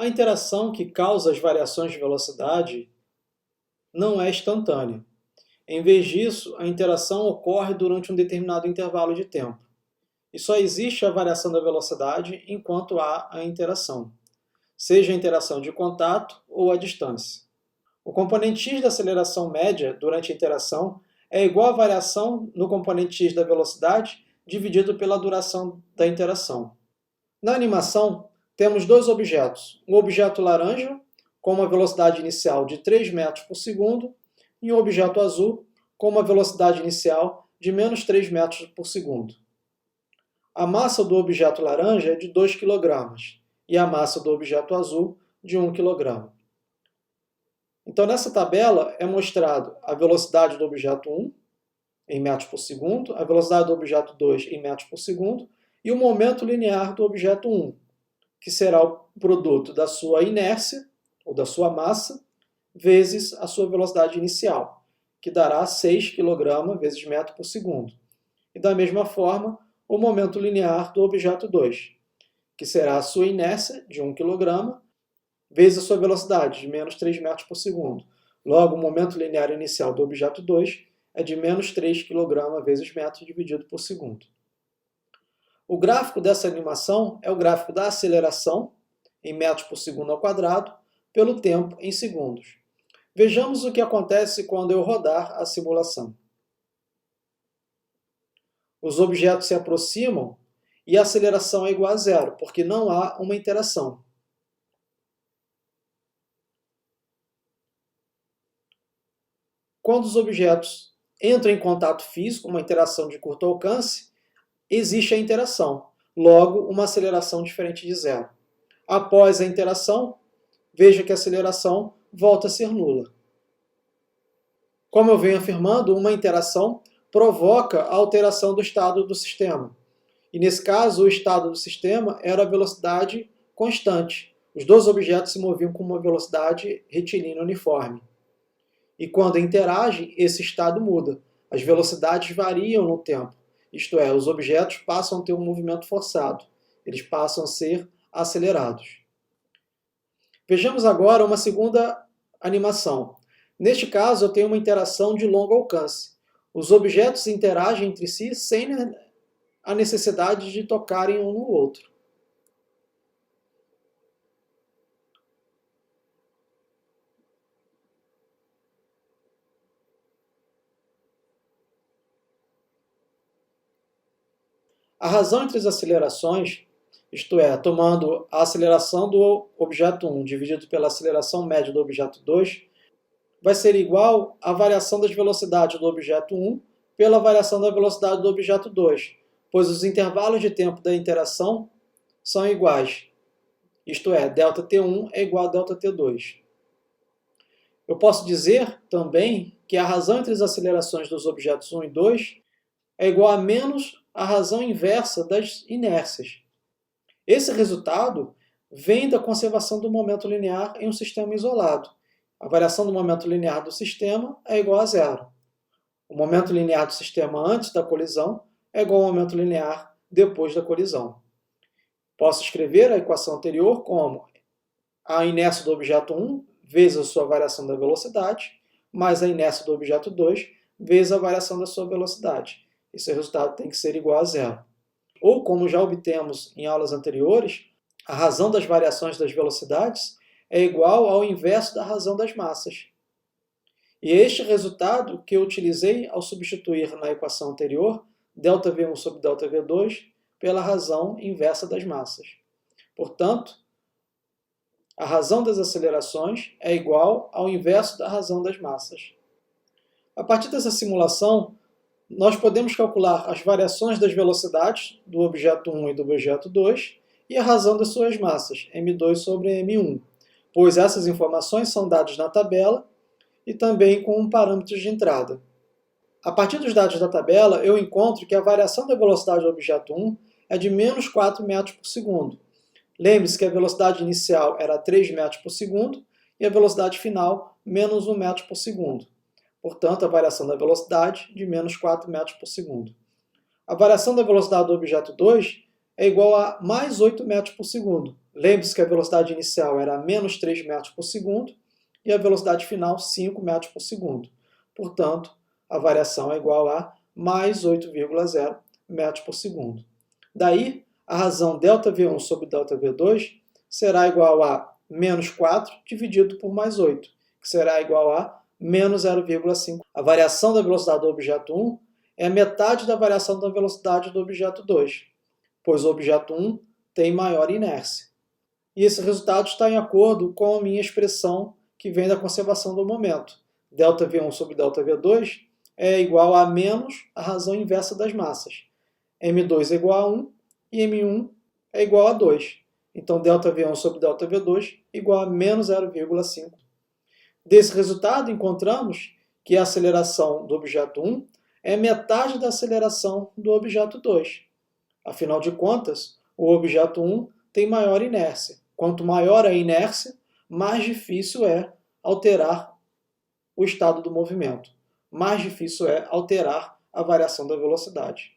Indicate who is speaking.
Speaker 1: A interação que causa as variações de velocidade não é instantânea. Em vez disso, a interação ocorre durante um determinado intervalo de tempo. E só existe a variação da velocidade enquanto há a interação, seja a interação de contato ou a distância. O componente x da aceleração média durante a interação é igual à variação no componente x da velocidade dividido pela duração da interação. Na animação, temos dois objetos, um objeto laranja, com uma velocidade inicial de 3 metros por segundo, e um objeto azul, com uma velocidade inicial de menos 3 metros por segundo. A massa do objeto laranja é de 2 kg e a massa do objeto azul de 1 kg. Então, nessa tabela é mostrado a velocidade do objeto 1 em metros por segundo, a velocidade do objeto 2 em metros por segundo e o momento linear do objeto 1, que será o produto da sua inércia, ou da sua massa, vezes a sua velocidade inicial, que dará 6 kg vezes metro por segundo. E da mesma forma, o momento linear do objeto 2, que será a sua inércia, de 1 kg, vezes a sua velocidade, de menos 3 metros por segundo. Logo, o momento linear inicial do objeto 2 é de menos 3 kg vezes metro dividido por segundo. O gráfico dessa animação é o gráfico da aceleração, em metros por segundo ao quadrado, pelo tempo em segundos. Vejamos o que acontece quando eu rodar a simulação. Os objetos se aproximam e a aceleração é igual a zero, porque não há uma interação. Quando os objetos entram em contato físico, uma interação de curto alcance, existe a interação, logo uma aceleração diferente de zero. Após a interação, veja que a aceleração volta a ser nula. Como eu venho afirmando, uma interação provoca a alteração do estado do sistema. E nesse caso, o estado do sistema era a velocidade constante. Os dois objetos se moviam com uma velocidade retilínea uniforme. E quando interagem, esse estado muda. As velocidades variam no tempo. Isto é, os objetos passam a ter um movimento forçado. Eles passam a ser acelerados. Vejamos agora uma segunda animação. Neste caso, eu tenho uma interação de longo alcance. Os objetos interagem entre si sem a necessidade de tocarem um no outro. A razão entre as acelerações, isto é, tomando a aceleração do objeto 1 dividido pela aceleração média do objeto 2, vai ser igual à variação das velocidades do objeto 1 pela variação da velocidade do objeto 2, pois os intervalos de tempo da interação são iguais. Isto é, ΔT1 é igual a ΔT2. Eu posso dizer também que a razão entre as acelerações dos objetos 1 e 2 é igual a menos a razão inversa das inércias. Esse resultado vem da conservação do momento linear em um sistema isolado. A variação do momento linear do sistema é igual a zero. O momento linear do sistema antes da colisão é igual ao momento linear depois da colisão. Posso escrever a equação anterior como a inércia do objeto 1 vezes a sua variação da velocidade, mais a inércia do objeto 2 vezes a variação da sua velocidade. Esse resultado tem que ser igual a zero. Ou, como já obtemos em aulas anteriores, a razão das variações das velocidades é igual ao inverso da razão das massas. E este resultado que eu utilizei ao substituir na equação anterior, ΔV1 sobre ΔV2, pela razão inversa das massas. Portanto, a razão das acelerações é igual ao inverso da razão das massas. A partir dessa simulação, nós podemos calcular as variações das velocidades do objeto 1 e do objeto 2 e a razão das suas massas, m2 sobre m1, pois essas informações são dadas na tabela e também com parâmetros de entrada. A partir dos dados da tabela, eu encontro que a variação da velocidade do objeto 1 é de menos 4 metros por segundo. Lembre-se que a velocidade inicial era 3 metros por segundo e a velocidade final menos 1 metro por segundo. Portanto, a variação da velocidade de menos 4 metros por segundo. A variação da velocidade do objeto 2 é igual a mais 8 metros por segundo. Lembre-se que a velocidade inicial era menos 3 metros por segundo e a velocidade final 5 metros por segundo. Portanto, a variação é igual a mais 8,0 metros por segundo. Daí, a razão ΔV1 sobre ΔV2 será igual a menos 4 dividido por mais 8, que será igual a menos 0,5. A variação da velocidade do objeto 1 é a metade da variação da velocidade do objeto 2, pois o objeto 1 tem maior inércia. E esse resultado está em acordo com a minha expressão que vem da conservação do momento. ΔV1 sobre ΔV2 é igual a menos a razão inversa das massas. M2 é igual a 1 e M1 é igual a 2. Então, ΔV1 sobre ΔV2 é igual a menos 0,5. Desse resultado, encontramos que a aceleração do objeto 1 é metade da aceleração do objeto 2. Afinal de contas, o objeto 1 tem maior inércia. Quanto maior a inércia, mais difícil é alterar o estado do movimento. Mais difícil é alterar a variação da velocidade.